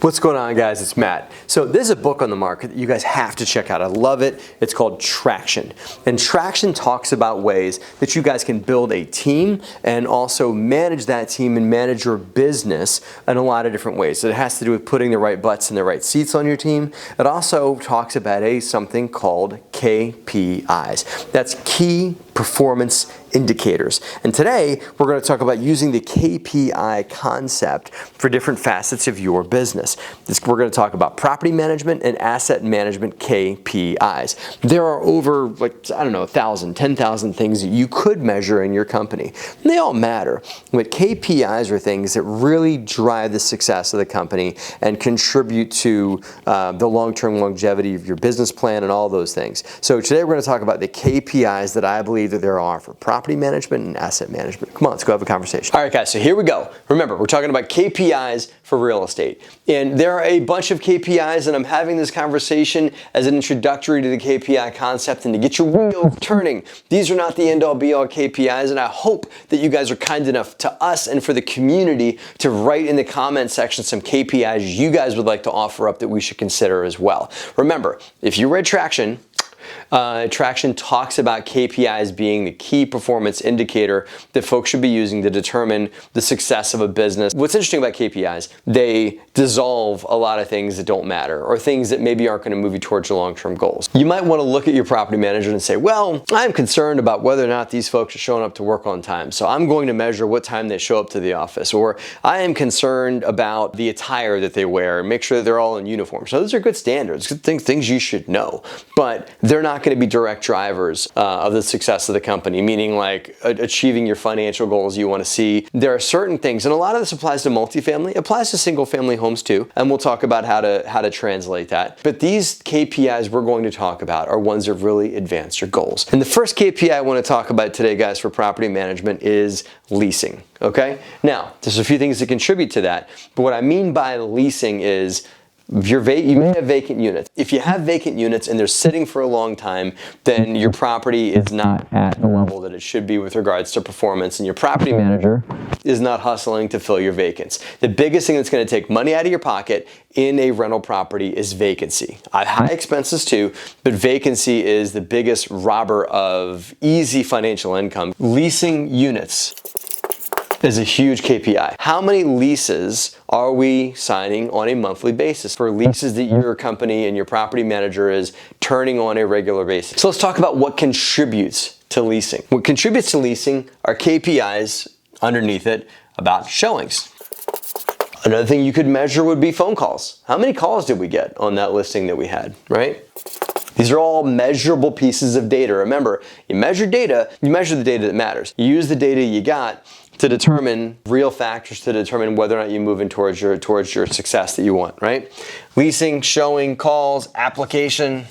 What's going on, guys? It's Matt. So there's a book on the market that you guys have to check out. I love it. It's called Traction. And Traction talks about ways that you guys can build a team and also manage that team and manage your business in a lot of different ways. So it has to do with putting the right butts in the right seats on your team. It also talks about something called KPIs. That's Key Performance Indicators. And today we're going to talk about using the KPI concept for different facets of your business. We're going to talk about property management and asset management KPIs. There are over 1,000, 10,000 things that you could measure in your company. And they all matter, but KPIs are things that really drive the success of the company and contribute to the long-term longevity of your business plan and all those things. So today we're going to talk about the KPIs that I believe that there are for property management and asset management. Come on, let's go have a conversation. All right, guys, so here we go. Remember, we're talking about KPIs for real estate. And there are a bunch of KPIs, and I'm having this conversation as an introductory to the KPI concept and to get your wheels turning. These are not the end-all be-all KPIs, and I hope that you guys are kind enough to us and for the community to write in the comment section some KPIs you guys would like to offer up that we should consider as well. Remember, if you read Traction, Traction talks about KPIs being the key performance indicator that folks should be using to determine the success of a business. What's interesting about KPIs, they dissolve a lot of things that don't matter or things that maybe aren't going to move you towards your long-term goals. You might want to look at your property manager and say, well, I'm concerned about whether or not these folks are showing up to work on time, so I'm going to measure what time they show up to the office. Or I am concerned about the attire that they wear and make sure that they're all in uniform. So those are good standards, good things you should know, but they're not going to be direct drivers of the success of the company, meaning like achieving your financial goals you want to see. There are certain things, and a lot of this applies to multifamily, applies to single family homes too, and we'll talk about how to translate that. But these KPIs we're going to talk about are ones that really advance your goals. And the first KPI I want to talk about today, guys, for property management is leasing, okay? Now, there's a few things that contribute to that, but what I mean by leasing is you may have vacant units. If you have vacant units and they're sitting for a long time, then your property is not at the level that it should be with regards to performance, and your property manager is not hustling to fill your vacants. The biggest thing that's going to take money out of your pocket in a rental property is vacancy. High expenses too, but vacancy is the biggest robber of easy financial income. Leasing units is a huge KPI. How many leases are we signing on a monthly basis for leases that your company and your property manager is turning on a regular basis? So let's talk about what contributes to leasing. What contributes to leasing are KPIs underneath it about showings. Another thing you could measure would be phone calls. How many calls did we get on that listing that we had, right? These are all measurable pieces of data. Remember, you measure data, you measure the data that matters. You use the data you got to determine real factors to determine whether or not you're moving towards your success that you want, right? Leasing, showing, calls, application.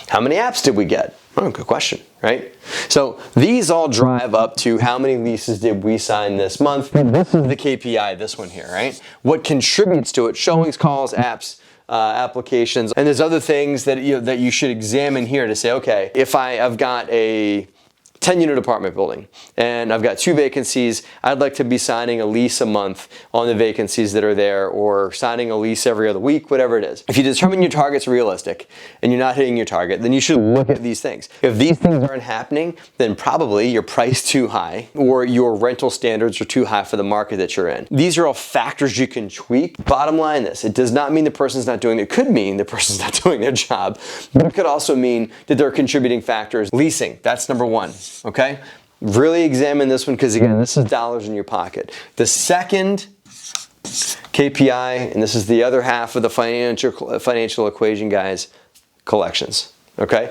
How many apps did we get? Oh, good question, right? So these all drive up to how many leases did we sign this month. And this is the KPI, this one here, right? What contributes to it? Showings, calls, apps, applications, and there's other things that you should examine here to say, okay, if I've got a 10-unit apartment building and I've got 2 vacancies, I'd like to be signing a lease a month on the vacancies that are there, or signing a lease every other week, whatever it is. If you determine your target's realistic and you're not hitting your target, then you should look at these things. If these things aren't happening, then probably your price too high or your rental standards are too high for the market that you're in. These are all factors you can tweak. Bottom line this, it does not mean the person's not doing it. It could mean the person's not doing their job, but it could also mean that they're contributing factors. Leasing, that's number one. Okay? Really examine this one because, again, this is dollars in your pocket. The second KPI, and this is the other half of the financial equation, guys, collections. Okay?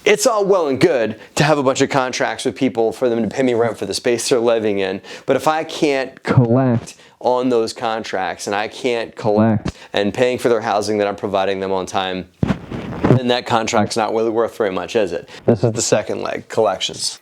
It's all well and good to have a bunch of contracts with people for them to pay me rent for the space they're living in, but if I can't collect on those contracts and I can't collect and paying for their housing that I'm providing them on time, then that contract's not really worth very much, is it? This is the second leg, collections.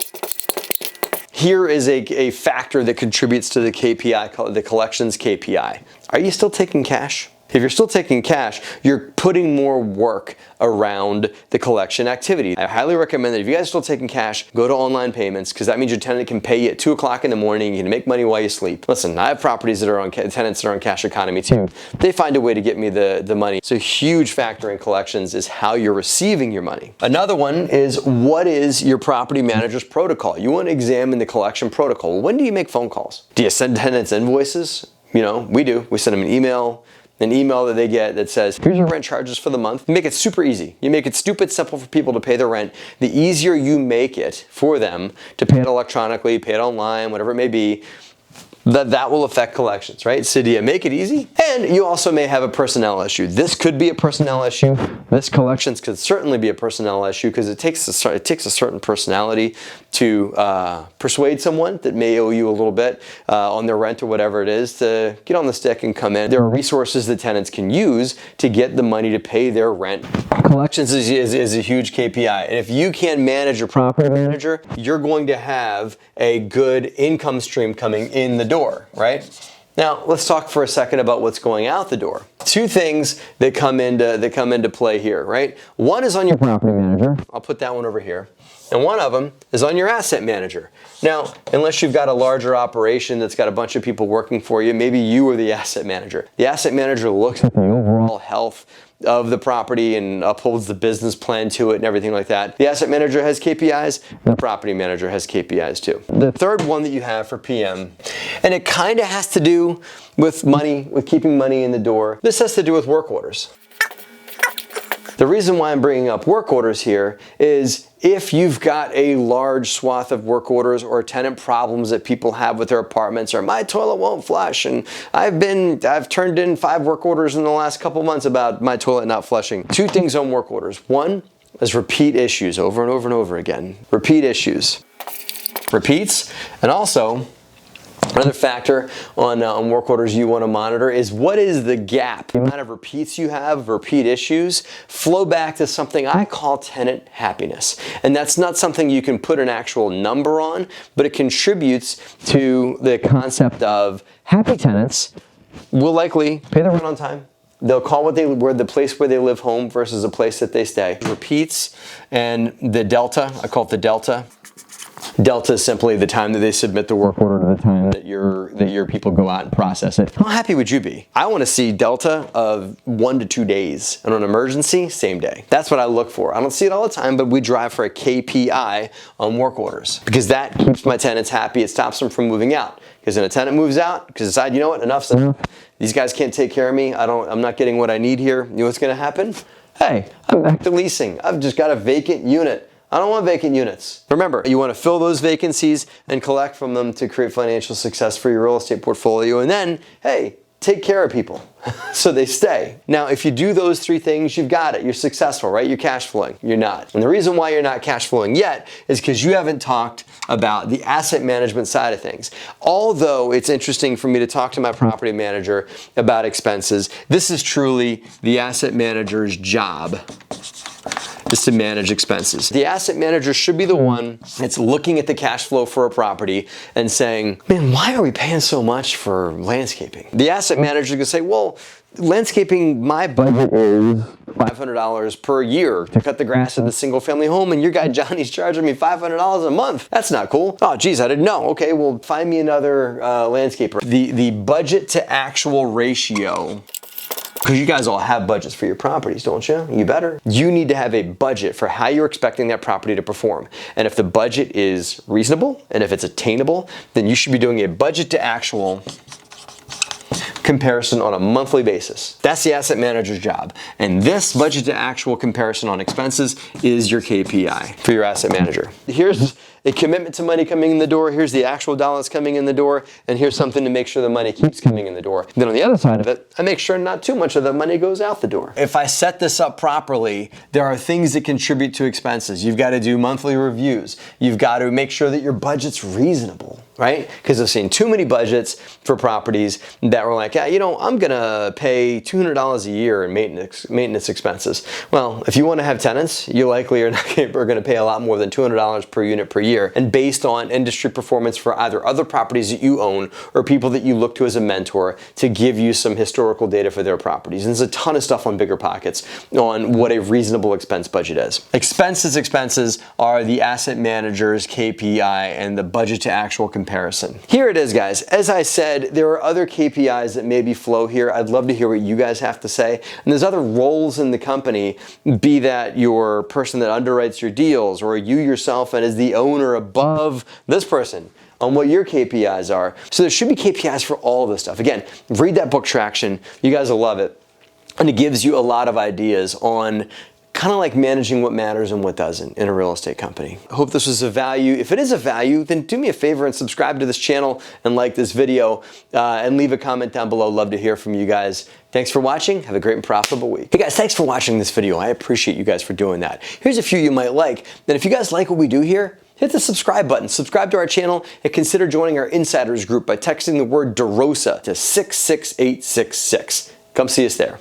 Here is a factor that contributes to the KPI, the collections KPI. Are you still taking cash? If you're still taking cash, you're putting more work around the collection activity. I highly recommend that if you guys are still taking cash, go to online payments, because that means your tenant can pay you at 2 o'clock in the morning. You can make money while you sleep. Listen, I have properties that are on tenants that are on cash economy too. They find a way to get me the money. So a huge factor in collections is how you're receiving your money. Another one is, what is your property manager's protocol? You want to examine the collection protocol. When do you make phone calls? Do you send tenants invoices? You know, we do. We send them an email that they get that says, here's your rent charges for the month. You make it super easy. You make it stupid simple for people to pay their rent. The easier you make it for them to pay it electronically, pay it online, whatever it may be, that will affect collections, right? So do you make it easy? And you also may have a personnel issue. This could be a personnel issue. This collections could certainly be a personnel issue, because it takes a certain personality to persuade someone that may owe you a little bit on their rent or whatever it is to get on the stick and come in. There are resources that tenants can use to get the money to pay their rent. Collections is a huge KPI. And if you can manage your property manager, you're going to have a good income stream coming in the door, right? Now, let's talk for a second about what's going out the door. Two things that come into play here, right? One is on your property manager. I'll put that one over here. And one of them is on your asset manager. Now, unless you've got a larger operation that's got a bunch of people working for you, maybe you are the asset manager. The asset manager looks at the overall health of the property and upholds the business plan to it and everything like that. The asset manager has KPIs, the property manager has KPIs too. The third one that you have for PM, and it kind of has to do with money, with keeping money in the door. This has to do with work orders. The reason why I'm bringing up work orders here is, if you've got a large swath of work orders or tenant problems that people have with their apartments, or my toilet won't flush, and I've turned in 5 work orders in the last couple months about my toilet not flushing. 2 things on work orders. One is repeat issues over and over and over again. Repeat issues. Repeats, and also another factor on work orders you want to monitor is, what is the gap? The amount of repeats you have, repeat issues, flow back to something I call tenant happiness. And that's not something you can put an actual number on, but it contributes to the concept of happy tenants will likely pay their rent on time. They'll call the place where they live home versus a place that they stay. Repeats, and the delta, I call it the delta. Delta is simply the time that they submit the work order to the time that your people go out and process it. How happy would you be? I want to see delta of 1 to 2 days, and on emergency, same day. That's what I look for. I don't see it all the time, but we drive for a KPI on work orders, because that keeps my tenants happy. It stops them from moving out. Because when a tenant moves out, because decide, you know what, enough's enough. These guys can't take care of me. I'm not getting what I need here. You know what's going to happen? Hey, I'm back to leasing. I've just got a vacant unit. I don't want vacant units. Remember, you want to fill those vacancies and collect from them to create financial success for your real estate portfolio. And then, hey, take care of people so they stay. Now, if you do those 3 things, you've got it. You're successful, right? You're cash flowing. You're not. And the reason why you're not cash flowing yet is because you haven't talked about the asset management side of things. Although it's interesting for me to talk to my property manager about expenses, this is truly the asset manager's job, is to manage expenses. The asset manager should be the one that's looking at the cash flow for a property and saying, man, why are we paying so much for landscaping? The asset manager can say, well, landscaping, my budget is $500 per year to cut the grass in the single family home, and your guy Johnny's charging me $500 a month. That's not cool. Oh geez, I didn't know. Okay, well, find me another landscaper. The budget to actual ratio, because you guys all have budgets for your properties, don't you? You better. You need to have a budget for how you're expecting that property to perform. And if the budget is reasonable, and if it's attainable, then you should be doing a budget to actual comparison on a monthly basis. That's the asset manager's job. And this budget to actual comparison on expenses is your KPI for your asset manager. Here's a commitment to money coming in the door, here's the actual dollars coming in the door, and here's something to make sure the money keeps coming in the door. Then on the other side of it, I make sure not too much of the money goes out the door. If I set this up properly, there are things that contribute to expenses. You've got to do monthly reviews. You've got to make sure that your budget's reasonable, right? Because I've seen too many budgets for properties that were like, yeah, you know, I'm gonna pay $200 a year in maintenance expenses. Well, if you want to have tenants, you likely are gonna pay a lot more than $200 per unit per year. year, and based on industry performance for either other properties that you own or people that you look to as a mentor to give you some historical data for their properties. And there's a ton of stuff on BiggerPockets on what a reasonable expense budget is. Expenses are the asset manager's KPI and the budget to actual comparison. Here it is, guys. As I said, there are other KPIs that maybe flow here. I'd love to hear what you guys have to say. And there's other roles in the company, be that your person that underwrites your deals or you yourself and as the owner above this person, on what your KPIs are. So there should be KPIs for all of this stuff. Again, read that book, Traction. You guys will love it. And it gives you a lot of ideas on kind of like managing what matters and what doesn't in a real estate company. I hope this was of value. If it is of value, then do me a favor and subscribe to this channel and like this video and leave a comment down below. Love to hear from you guys. Thanks for watching. Have a great and profitable week. Hey guys, thanks for watching this video. I appreciate you guys for doing that. Here's a few you might like. And if you guys like what we do here, hit the subscribe button, subscribe to our channel, and consider joining our insiders group by texting the word DeRosa to 66866. Come see us there.